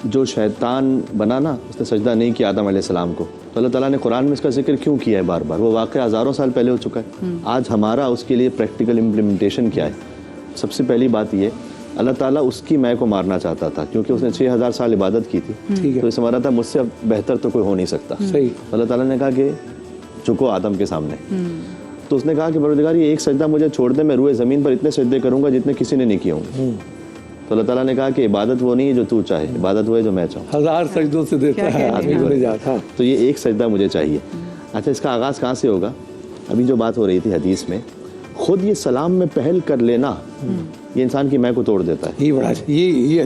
جو شیطان بنا نا اس نے سجدہ نہیں کیا آدم علیہ السلام کو، تو اللہ تعالیٰ نے قرآن میں اس کا ذکر کیوں کیا ہے بار بار؟ وہ واقعہ ہزاروں سال پہلے ہو چکا ہے. آج ہمارا اس کے لیے پریکٹیکل امپلیمنٹیشن کیا ہے؟ سب سے پہلی بات یہ، اللہ تعالیٰ اس کی میں کو مارنا چاہتا تھا کیونکہ اس نے 6000 سال عبادت کی تھی، تو اس سے مرا تھا مجھ سے بہتر تو کوئی ہو نہیں سکتا. اللہ تعالیٰ نے کہا کہ جھکو آدم کے سامنے. تو اس نے کہا کہ پروردگار یہ ایک سجدہ مجھے چھوڑ دے، میں روئے زمین پر اتنے سجدے کروں گا جتنے کسی نے نہیں کیے ہوں گے. تو اللہ تعالیٰ نے کہا کہ عبادت وہ نہیں ہے جو تو چاہے، عبادت وہ ہے جو میں چاہوں. 1000 سجدوں سے دیتا ہے آدمی کو نجات. تو یہ ایک سجدہ مجھے چاہیے. اچھا، اس کا آغاز کہاں سے ہوگا؟ ابھی جو بات ہو رہی تھی حدیث میں، خود یہ سلام میں پہل کر لینا یہ انسان کی میں کو توڑ دیتا ہے. یہ بڑا یہ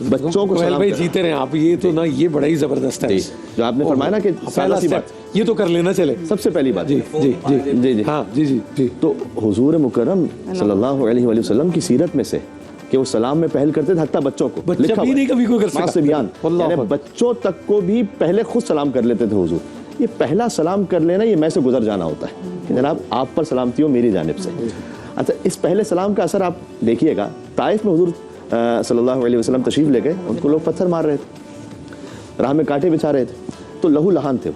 بچوں کو سلام بھائی جیتے رہے آپ، یہ تو نا یہ بڑا ہی زبردست ہے جو آپ نے فرمایا نا کہ پہلا بات یہ تو کر لینا چلے، سب سے پہلی بات. جی جی جی جی جی ہاں جی جی جی. تو حضور مکرم صلی اللہ علیہ وآلہ وسلم کی سیرت میں سے کہ وہ سلام میں پہل کرتے تھے، حتیٰ بچوں کو بچہ بھی نہیں کبھی کوئی کر سکتا، یعنی بچوں تک کو بھی پہلے خود سلام کر لیتے تھے حضور. یہ پہلا سلام کر لینا یہ میں سے گزر جانا ہوتا ہے کہ جناب آپ پر سلامتی ہو میری جانب سے. اچھا، اس پہلے سلام کا اثر آپ دیکھیے گا. طائف میں حضور صلی اللہ علیہ وسلم تشریف لے گئے، ان کو لوگ پتھر مار رہے تھے، راہ میں کانٹے بچھا رہے تھے، تو لہو لہان تھے.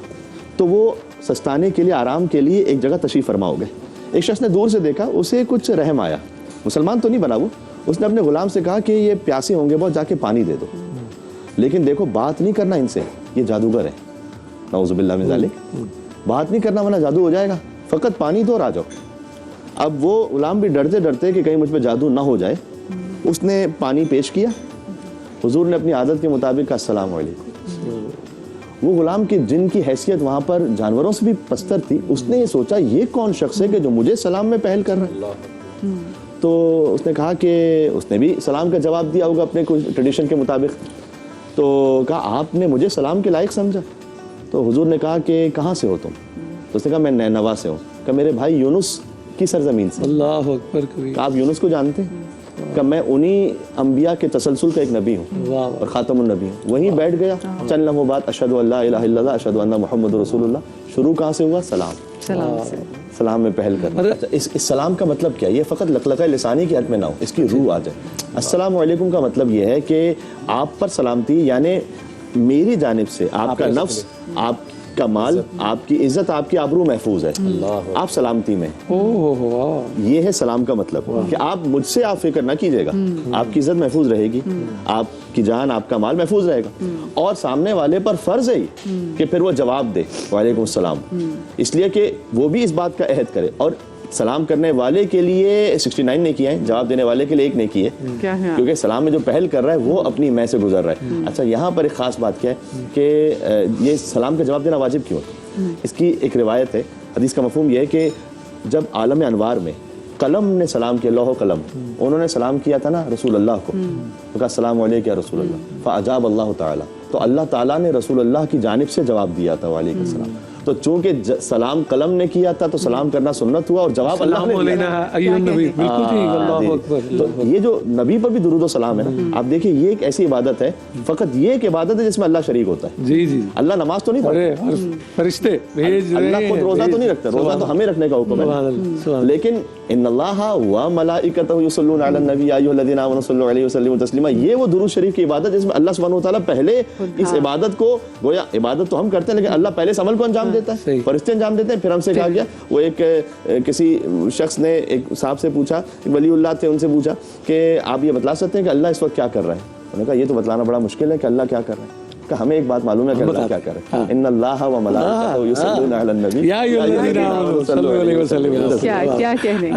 تو وہ سستانے کے لیے، آرام کے لیے ایک جگہ تشریف فرما ہو گئے. ایک شخص نے دور سے دیکھا، اسے کچھ رحم آیا. مسلمان تو نہیں بنا وہ، اس نے اپنے غلام سے کہا کہ یہ پیاسے ہوں گے بہت، جا کے پانی دے دو. لیکن دیکھو بات نہیں کرنا ان سے، یہ جادوگر ہے، نعوذ باللہ من ذالک. بات نہیں کرنا ورنہ جادو ہو جائے گا، فقط پانی دو اور آ جاؤ. اب وہ غلام بھی ڈرتے ڈرتے کہ کہیں مجھ پہ جادو نہ ہو جائے، اس نے پانی پیش کیا. حضور نے اپنی عادت کے مطابق کہا السلام علیکم. وہ غلام کی جن کی حیثیت وہاں پر جانوروں سے بھی پستر تھی، اس نے یہ سوچا یہ کون شخص ہے کہ جو مجھے سلام میں پہل کر رہا ہے. تو اس نے کہا کہ اس نے بھی سلام کا جواب دیا ہوگا اپنے کوئی ٹریڈیشن کے مطابق. تو کہا آپ نے مجھے سلام کے لائق سمجھا؟ تو حضور نے کہا کہ کہاں سے ہو تم؟ تو اس نے کہا میں نینوا سے ہوں. کہ میرے بھائی یونس کی سرزمین سے. اللہ اکبر. کہ آپ یونس کو جانتے ہیں؟ کہ میں انہی انبیاء کے تسلسل کا ایک نبی ہوں اور خاتم النبی ہوں. وہیں بیٹھ گیا چند لمحوں بعد اشہد ان لا الہ الا اللہ اشہد ان محمد رسول اللہ. شروع کہاں سے ہوا؟ سلام میں پہل کر. اس سلام کا مطلب کیا؟ یہ فقط لقلقہ لسانی کی حد میں نہ ہو، اس کی روح آ جائے. السلام علیکم کا مطلب یہ ہے کہ آپ پر سلامتی، یعنی میری جانب سے آپ کا نفس، آپ کا مال، آپ کی عزت، آپ کی آبرو محفوظ ہے، آپ سلامتی میں. یہ ہے سلام کا مطلب کہ آپ مجھ سے آپ فکر نہ کیجیے گا، آپ کی عزت محفوظ رہے گی، آپ کی جان، آپ کا مال محفوظ رہے گا. اور سامنے والے پر فرض ہے کہ پھر وہ جواب دے وعلیکم السلام، اس لیے کہ وہ بھی اس بات کا عہد کرے. اور سلام کرنے والے کے لیے 69 نے کیا ہے، جواب دینے والے کے لیے ایک نے کی ہے، کیونکہ سلام میں جو پہل کر رہا ہے وہ اپنی میں سے گزر رہا ہے. اچھا، یہاں پر ایک خاص بات کیا ہے کہ یہ سلام کا جواب دینا واجب کیوں ہے؟ اس کی ایک روایت ہے، حدیث کا مفہوم یہ ہے کہ جب عالم انوار میں قلم نے سلام کیا، لوح و قلم، انہوں نے سلام کیا تھا نا رسول اللہ کو، کہا السلام علیکم یا رسول اللہ، فاجاب اللہ تعالیٰ، تو اللہ تعالیٰ نے رسول اللہ کی جانب سے جواب دیا تھا وعلیکم السلام. تو چونکہ سلام قلم نے کیا تھا تو سلام کرنا سنت ہوا اور جواب اللہ نے دیا. تو یہ جو نبی پر بھی درود و سلام ہے نا، آپ دیکھیں یہ ایک ایسی عبادت ہے، فقط یہ ایک عبادت ہے جس میں اللہ شریک ہوتا ہے. جی جی. اللہ نماز تو نہیں پڑھتا، فرشتے اللہ خود روزہ تو نہیں رکھتا، روزہ تو ہمیں رکھنے کا حکم ہے. لیکن ان اللہ وملائکتہ یصلون علی النبی یا ایھا الذین آمنوا صلوا علیہ وسلموا تسلیما، یہ وہ درود شریف کی عبادت جس میں اللہ سبحانہ وتعالیٰ پہلے اس عبادت کو، گویا عبادت تو ہم کرتے ہیں لیکن اللہ پہلے اس عمل کو انجام دیتا ہے، فرشتے انجام دیتے ہیں. پھر ہم سے کہا گیا، وہ ایک کسی شخص نے ایک صاحب سے پوچھا، ولی اللہ تھے، ان سے پوچھا کہ آپ یہ بتلا سکتے ہیں کہ اللہ اس وقت کیا کر رہا ہے؟ انہوں نے کہا یہ تو بتلانا بڑا مشکل ہے کہ اللہ کیا کر رہا ہے. کہ ہمیں ایک بات معلوم ہے کہ اللہ کیا کر رہا ہے، ان اللہ و ملائکتہ یصلون علی النبی یا ایھا الذین آمنوا صلوا علیہ وسلم. کیا کہنے